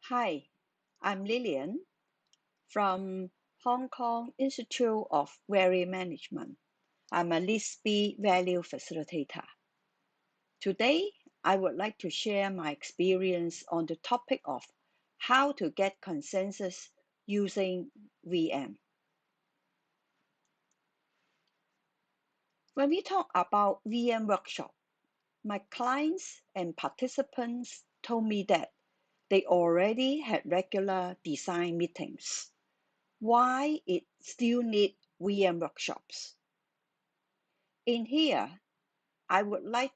Hi, I'm Lillian from Hong Kong Institute of Value Management. I'm a LISP value facilitator. Today, I would like to share my experience on the topic of how to get consensus using VM. When we talk about VM workshop, my clients and participants told me that they already had regular design meetings. Why it still need VM workshops? In here, I would like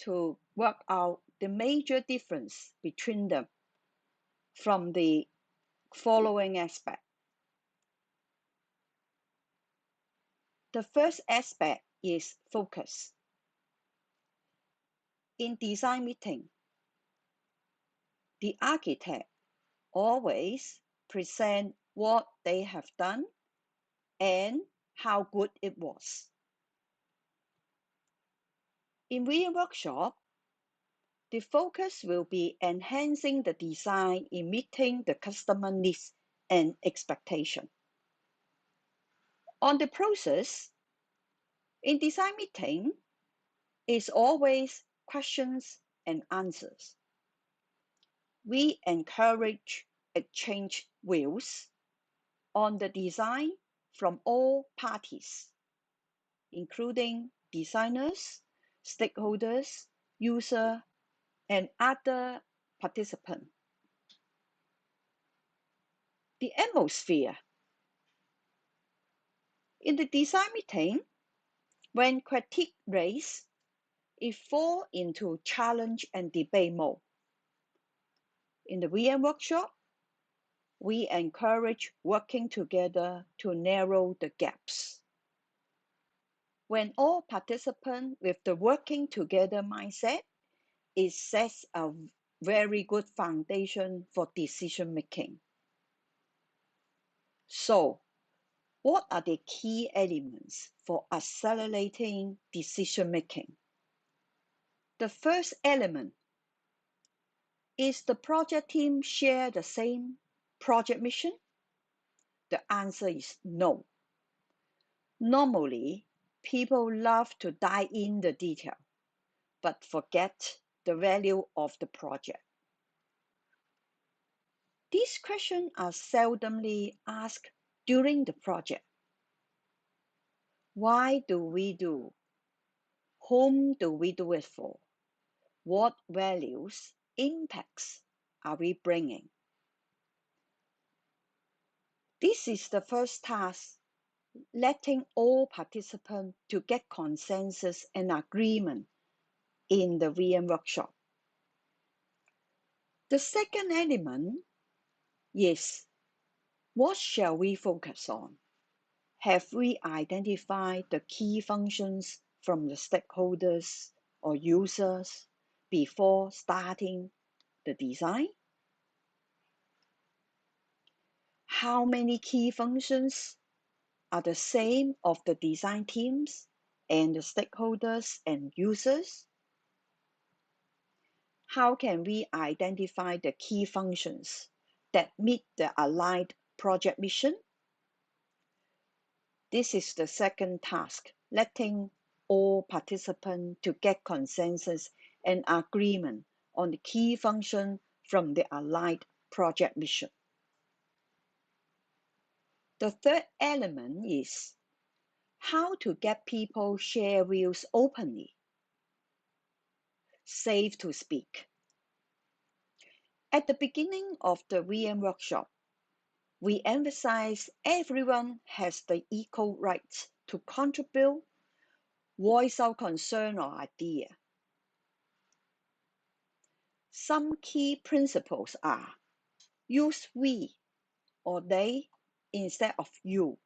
to work out the major difference between them from the following aspect. The first aspect is focus. In design meeting, the architect always present what they have done and how good it was. In VM workshop, the focus will be enhancing the design in meeting the customer needs and expectation. On the process, in design meeting, is always questions and answers. We encourage exchange views on the design from all parties, including designers, stakeholders, users, and other participants. The atmosphere. In the design meeting, when critique raised, it falls into challenge and debate mode. In the VM workshop, we encourage working together to narrow the gaps. When all participants with the working together mindset, it sets a very good foundation for decision making. So, what are the key elements for accelerating decision making? The first element is the project team share the same project mission? The answer is no. Normally, people love to dive in the detail, but forget the value of the project. These questions are seldomly asked during the project. Why do we do? Whom do we do it for? What values, impacts are we bringing? This is the first task, letting all participants to get consensus and agreement in the VM workshop. The second element is, what shall we focus on? Have we identified the key functions from the stakeholders or users before starting the design? How many key functions are the same of the design teams and the stakeholders and users? How can we identify the key functions that meet the aligned project mission? This is the second task, letting all participants to get consensus and agreement on the key function from the aligned project mission. The third element is how to get people share views openly. Safe to speak. At the beginning of the VM workshop, we emphasize everyone has the equal right to contribute, voice out concern or idea. Some key principles are use we or they instead of you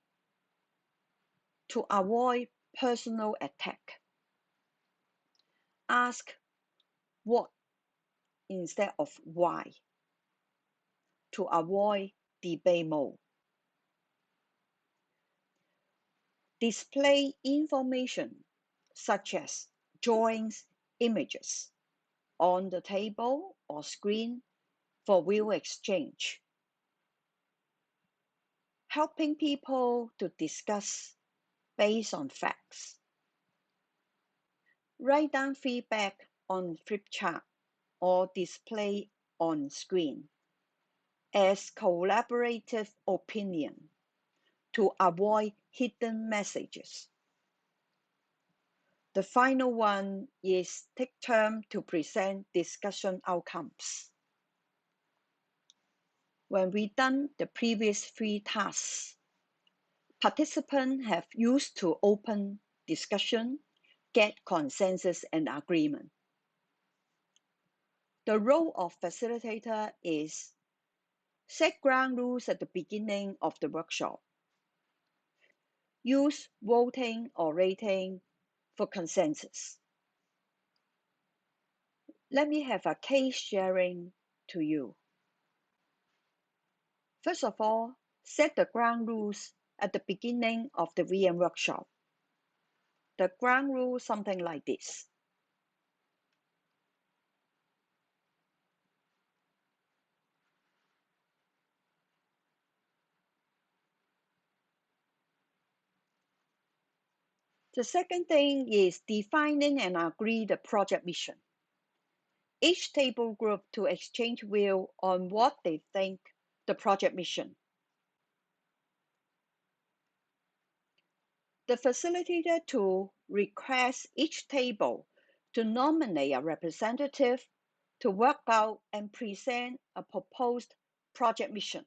to avoid personal attack. Ask what instead of why to avoid debate mode. Display information such as drawings, images on the table or screen for view exchange, helping people to discuss based on facts. Write down feedback on flip chart or display on screen as collaborative opinion to avoid hidden messages. The final one is take turn to present discussion outcomes. When we done the previous 3 tasks, participants have used to open discussion, get consensus and agreement. The role of facilitator is set ground rules at the beginning of the workshop. Use voting or rating for consensus. Let me have a case sharing to you. First of all, set the ground rules at the beginning of the VM workshop. The ground rule something like this. The second thing is defining and agree the project mission. Each table group to exchange view on what they think the project mission. The facilitator to request each table to nominate a representative to work out and present a proposed project mission.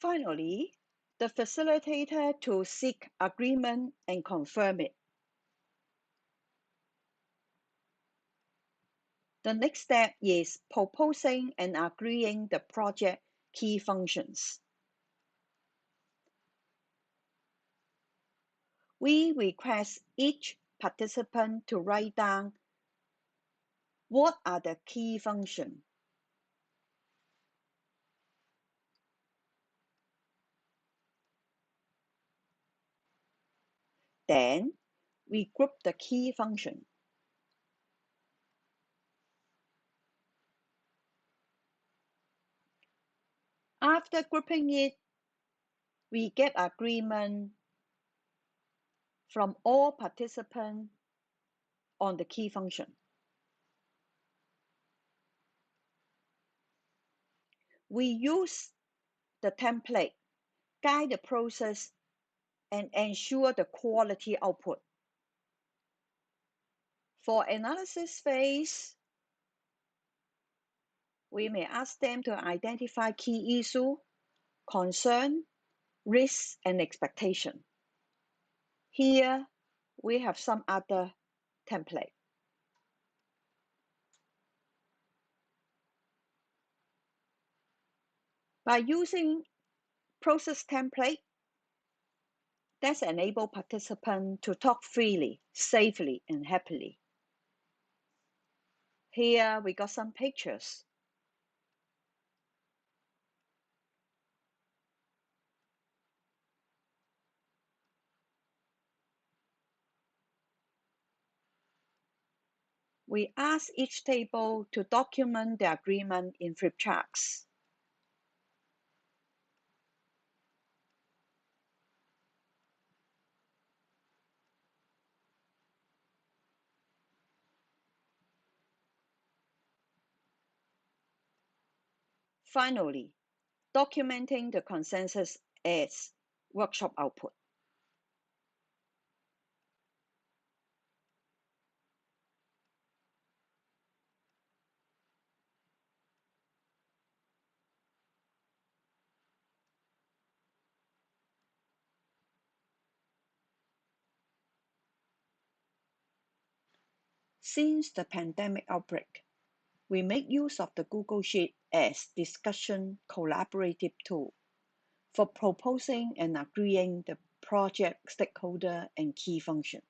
Finally, the facilitator to seek agreement and confirm it. The next step is proposing and agreeing the project key functions. We request each participant to write down what are the key functions. Then, we group the key function. After grouping it, we get agreement from all participants on the key function. We use the template, guide the process, and ensure the quality output. For analysis phase, we may ask them to identify key issue, concern, risks, and expectation. Here, we have some other template. By using process template, that enables participants to talk freely, safely, and happily. Here we got some pictures. We ask each table to document the agreement in flip charts. Finally, documenting the consensus as workshop output. Since the pandemic outbreak, we make use of the Google Sheet as discussion collaborative tool for proposing and agreeing the project stakeholder and key function.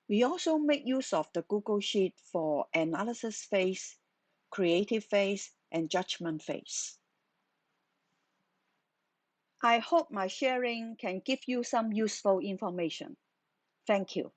We also make use of the Google Sheet for analysis phase, creative phase, and judgment phase. I hope my sharing can give you some useful information. Thank you.